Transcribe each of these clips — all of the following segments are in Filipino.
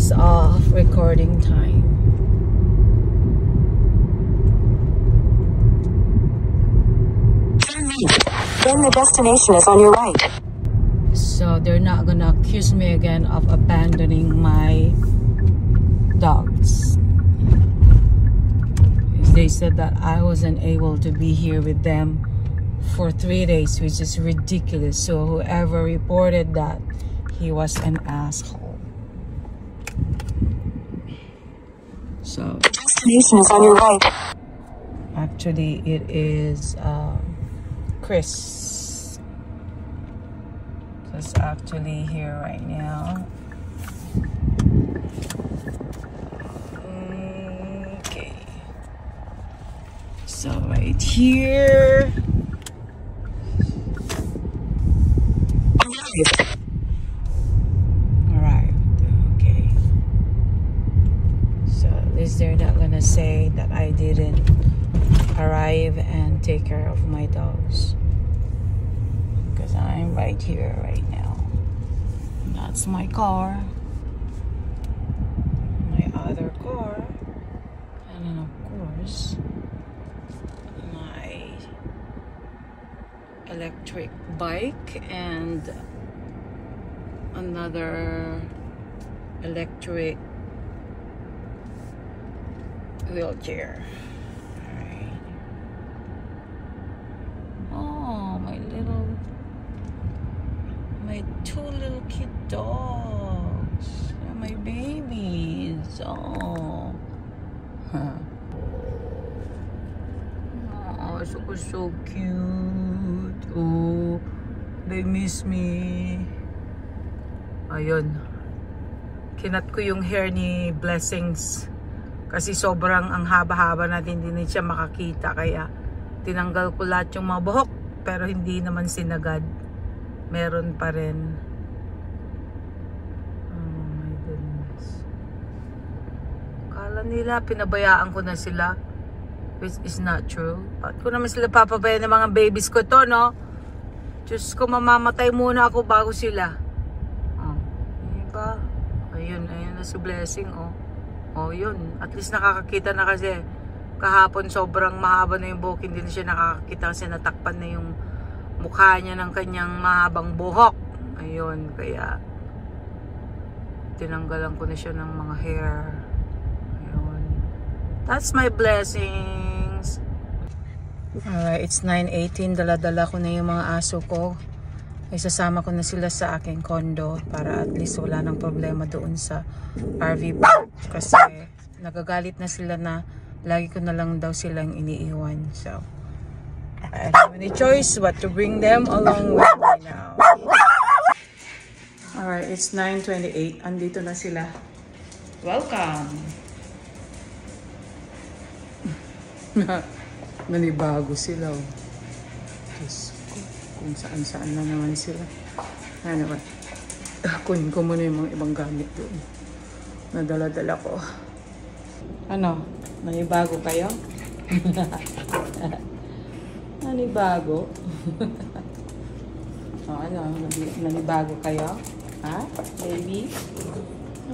as of recording time. Then the destination is on your right. So they're not gonna accuse me again of abandoning my dogs. They said that I wasn't able to be here with them for 3 days, which is ridiculous. So whoever reported that, he was an asshole. So The destination is on your right. actually it is Chris. That's actually here right now. Okay. So right here. Alright. Okay. So at least they're not gonna say that I didn't arrive and take care of my dogs. Because I'm right here right now. That's my car. My other car. And then of course my electric bike and another electric wheelchair. Alright. Oh, my two little cute dogs. They're my babies. Oh. Huh. Oh, so cute. Oh, they miss me. Ayun. Kinat ko yung hair ni Blessings. Kasi sobrang ang haba-haba natin, hindi siya makakita. Kaya tinanggal ko lahat yung mga buhok. Pero hindi naman sinagad. Meron pa rin. Oh my goodness. Kala nila pinabayaan ko na sila. Which is not true. Ba't ko naman sila papabayaan ng mga babies ko to, no? Diyos ko, mamamatay muna ako bago sila. Oh, diba? Ayun na si Blessing, oh. Oh, yun. At least nakakakita na kasi. Kahapon sobrang mahaba na yung buhok. Hindi na siya nakakakita kasi natakpan na yung mukha niya ng kanyang mahabang buhok. Ayun, kaya tinanggalan ko na siya ng mga hair. Ayun. That's my Blessings. Alright, it's 9:18. Dala-dala ko na yung mga aso ko. Isasama ko na sila sa aking condo para at least wala nang problema doon sa RV park. Kasi nagagalit na sila na lagi ko na lang daw silang iniiwan. So, I don't have any choice but to bring them along with me now. Alright, it's 9:28. Andito na sila. Welcome! Nanibago sila. Oh. Diyos ko, kung saan-saan na naman sila. Ano ba? Kunin ko muna yung mga ibang gamit doon. Nadala-dala ko. Ano? Nanibago kayo? Nanibago? Oh, ano? Nanibago kayo? Ha? Baby?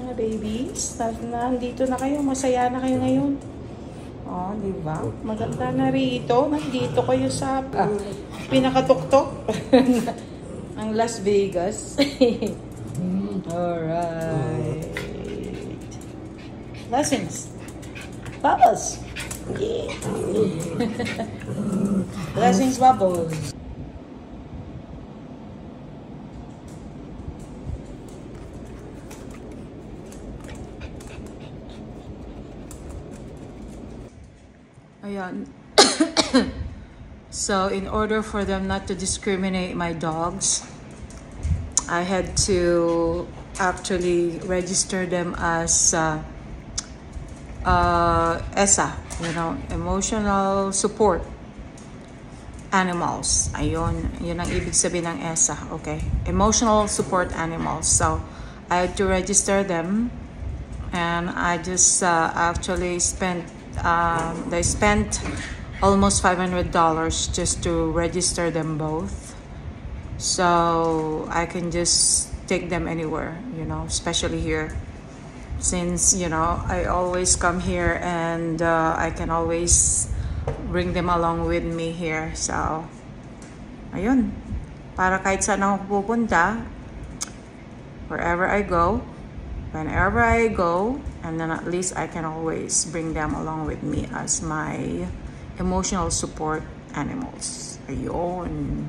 Ah, babies? Nandito na kayo. Masaya na kayo ngayon. Oh, di ba? Maganda na rito. Nandito kayo sa pinakatuktok ang Las Vegas. Alright. Blessings. Bubbles. Yeah. Blessings, Bubbles. Ayan. So, in order for them not to discriminate my dogs, I had to actually register them as ESA, you know, emotional support animals. Ayun, yun ang ibig sabihin ng ESA, okay? Emotional support animals. So, I had to register them, and I just actually spent they spent almost $500 just to register them both, so I can just take them anywhere, you know, especially here. since you know I always come here and I can always bring them along with me here. So ayun, para kahit saan ako pupunta, wherever I go, whenever I go, and then at least I can always bring them along with me as my emotional support animals. Ayun.